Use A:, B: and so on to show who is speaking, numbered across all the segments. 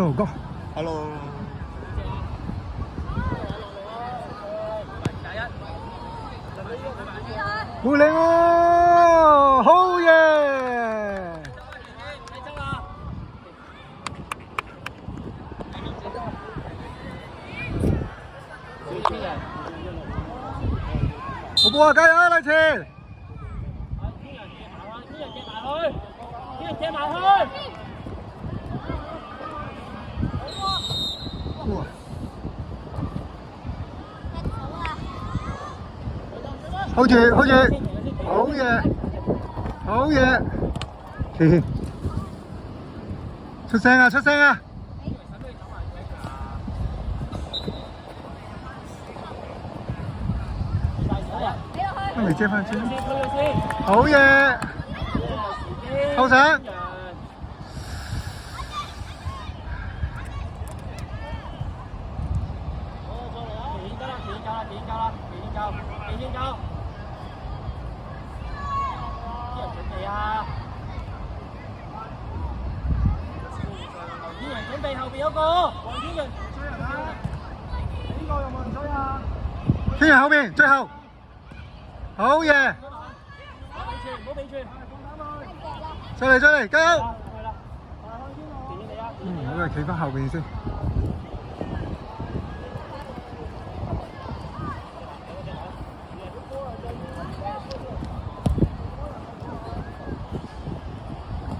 A: Hello 哥
B: ，Hello。
A: 好靚喎，好嘢！好波啊，加油啊，麗慈！好住，好住，好嘢，好嘢！出聲啊，出聲啊！都未遮翻先，好嘢！後上。
C: 準備後邊嗰個黃天陽追人啊！呢個有冇人追啊？
A: 天陽後邊，最後，好嘢！
C: 唔好俾住，
A: 再嚟，再嚟，加油！
C: 好
A: 我哋企翻後邊先。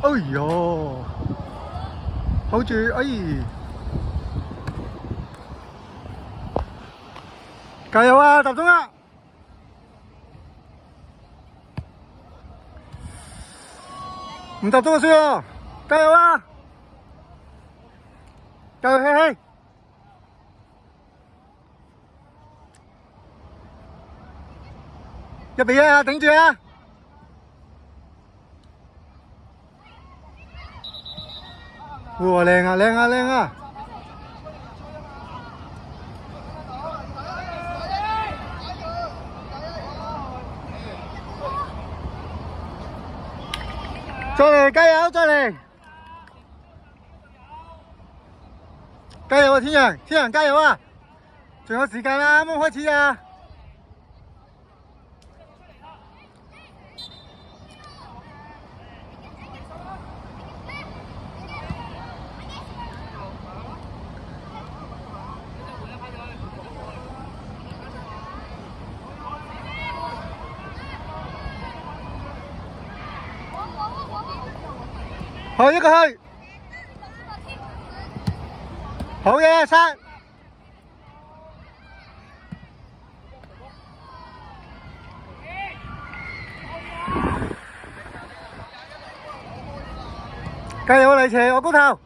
A: 哎呦！好住，哎！加油啊！集中啊！唔集中就輸啊！加油啊！加油，希希！1-1啊！頂住啊！哇，靚啊，靚啊，靚啊！再嚟，加油，再嚟！加油啊，天陽，天陽加油啊！仲有時間啦，啱啱開始啊！好，一個去，好嘢，殺！加油，麗慈，我高頭。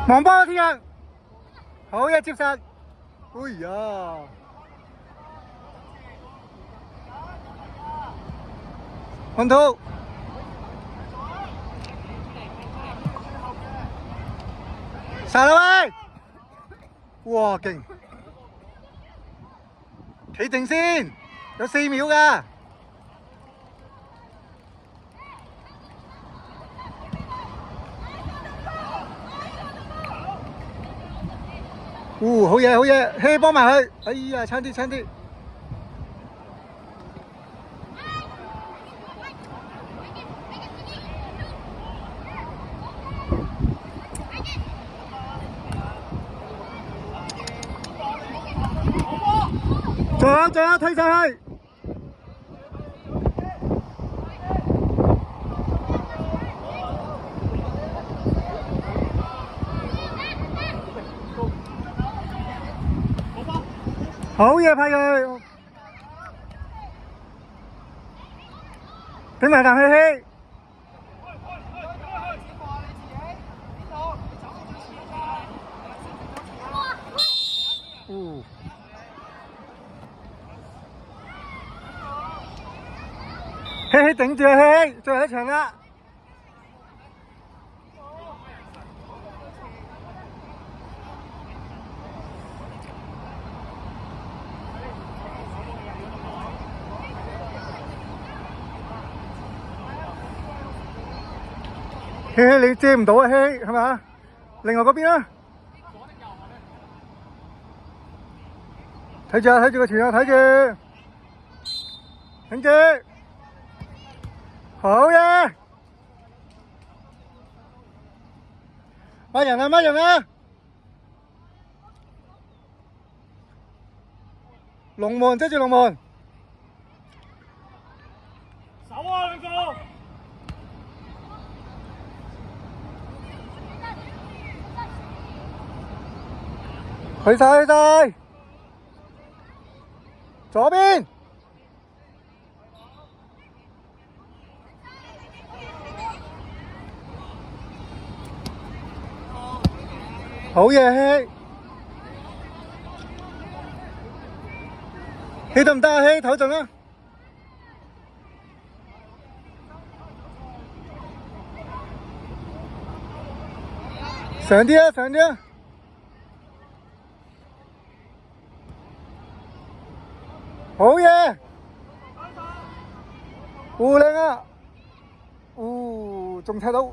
A: 望波天陽，好嘢接實，哎呀！看圖，殺啦喂！哇勁，企定先，有4秒㗎。好嘢，好嘢，希幫埋佢。哎呀，差啲，差啲。仲有，推上去。好嘢，派佢，俾埋啖氣氣。希希頂住啊！希希，最後一場啦！希希，你接唔到啊？希希，係咪？另外嗰邊啊！睇住啊！睇住個前啊！睇住，頂住！好嘢！乜人啊？乜人啊？龍門，遮住龍門！
C: 手啊，兩個！
A: 去晒，去晒！左邊！好嘢，希希得唔得啊？希唞陣啦，上啲啊，上啲啊！好嘢，靚啊！仲踢到。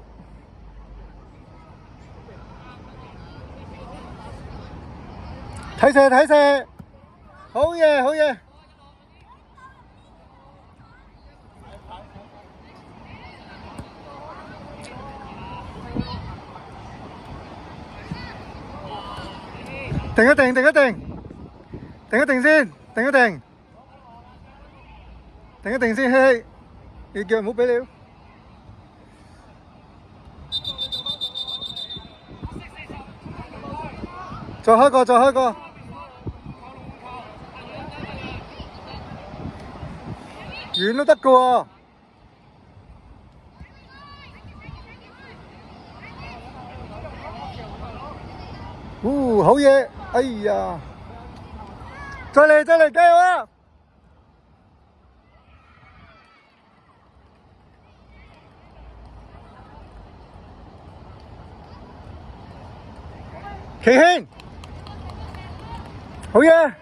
A: 睇射，睇射，好嘢，好嘢！定一定，定一定，定一定先，定一定，定一定先，希希，你叫人唔好俾你。再開個，再開個。遠都得㗎喎，好嘢！哎呀，再嚟再嚟，加油啊！奇興，好嘢！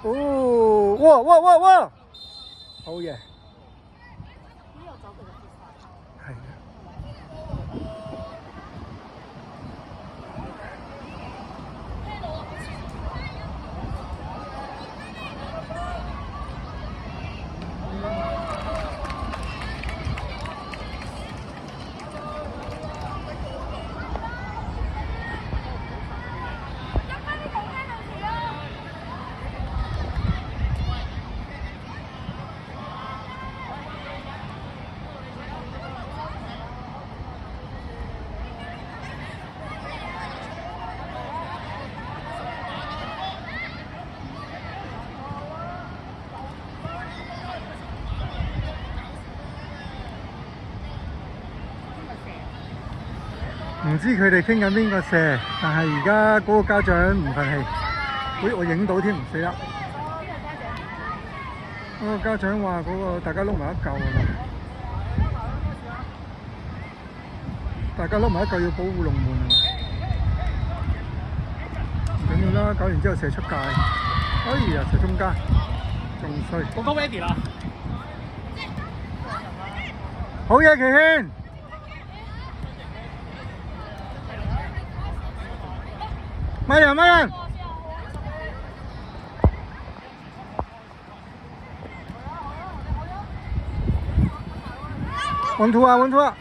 A: 哇！好嘢，係啊！唔知佢哋傾緊邊個射，但係而家嗰個家長唔忿氣，我影到添，唔死得。嗰個家長話嗰個大家碌埋一嚿啊，大家碌埋一嚿要保護龍門啊，唔緊要啦，搞完之後射出界，哎呀射中間，仲衰。
C: 個高 ready 啦，
A: 好嘢，奇軒！慢點，慢點！穩住啊，穩住啊！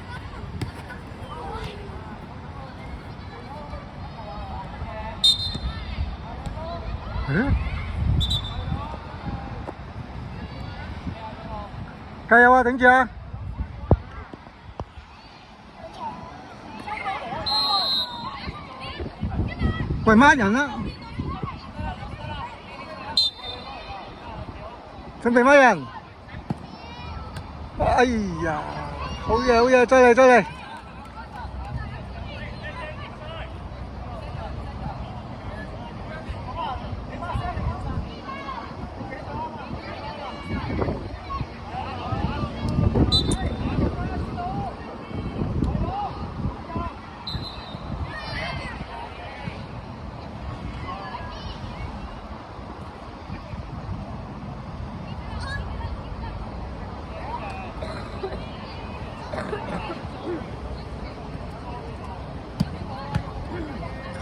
A: 加油啊，頂住啊！喂，孖人啦！準備孖人！哎呀，好嘢，好嘢，再嚟，再嚟！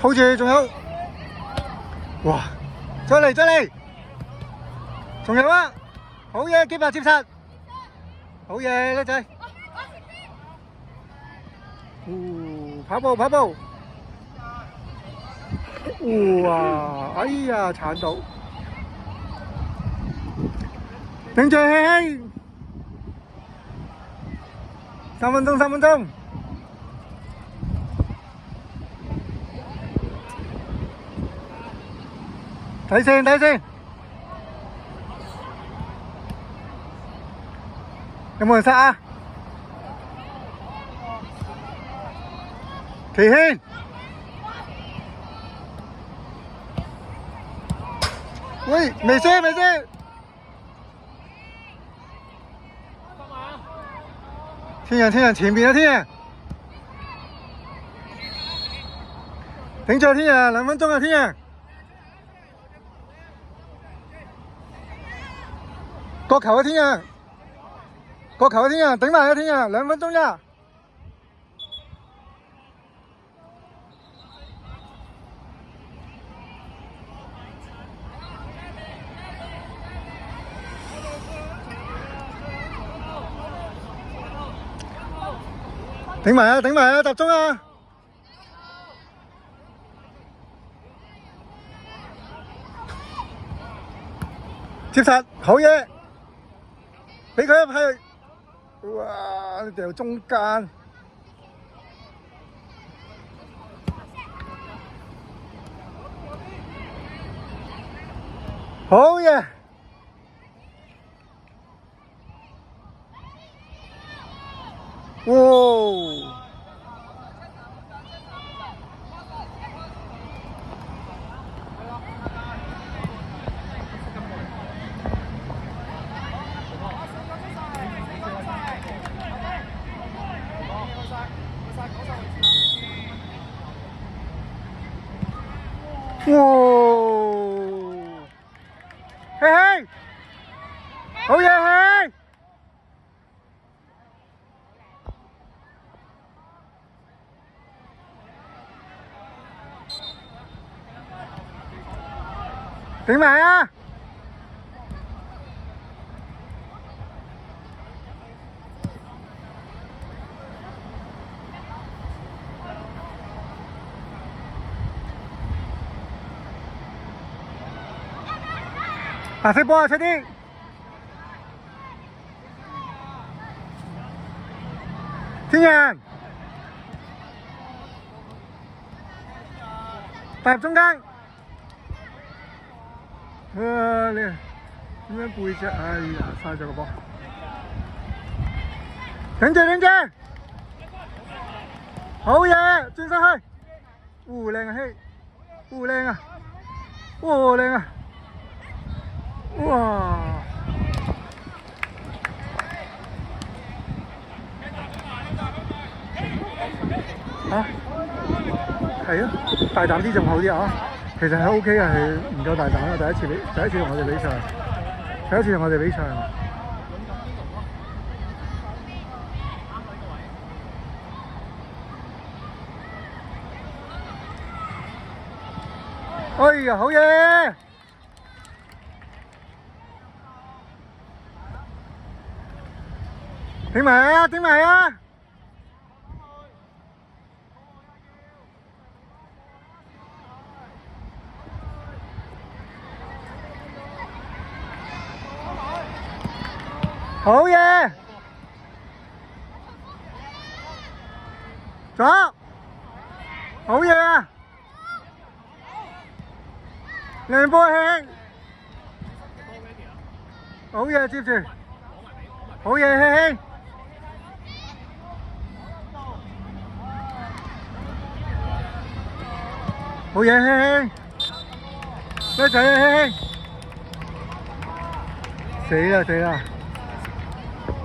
A: hold 住，仲有，哇！再嚟，再嚟，仲有啊！好嘢，接接實，好嘢，叻仔！跑步，跑步！哇！哎呀，鏟到！頂住，嘿嘿！3分鐘，3分鐘！睇先，睇先。有冇人殺啊？奇軒，喂，未射，未射。天人，天人，前面啊，天人。頂住，天人，2分鐘啊，天人。角球啊，天人！角球啊，天人！頂埋啊，天人！2分鐘啫。頂埋啊，頂埋啊，集中啊！接實，好嘢！俾佢一批，哇！你掉中間，好嘢！哇！哇！嘿嘿，好嘢嘿！頂埋啊！白色波啊，出啲！天人，帶入中間。你點樣背啫？哎呀，嘥咗個波！頂住，頂住！好嘢，轉上去！靚啊希！靚啊！靚啊！哇！啊，係啊，大膽啲仲好啲啊！其實係 OK 嘅，係唔夠大膽啊！第一次同我哋比賽，哎呀，好嘢！頂埋啊！頂埋啊！好嘢！左，好嘢啊！靚波輕，好嘢接住，好嘢輕輕。好嘢，輕輕，叻仔啊，輕輕，死啦！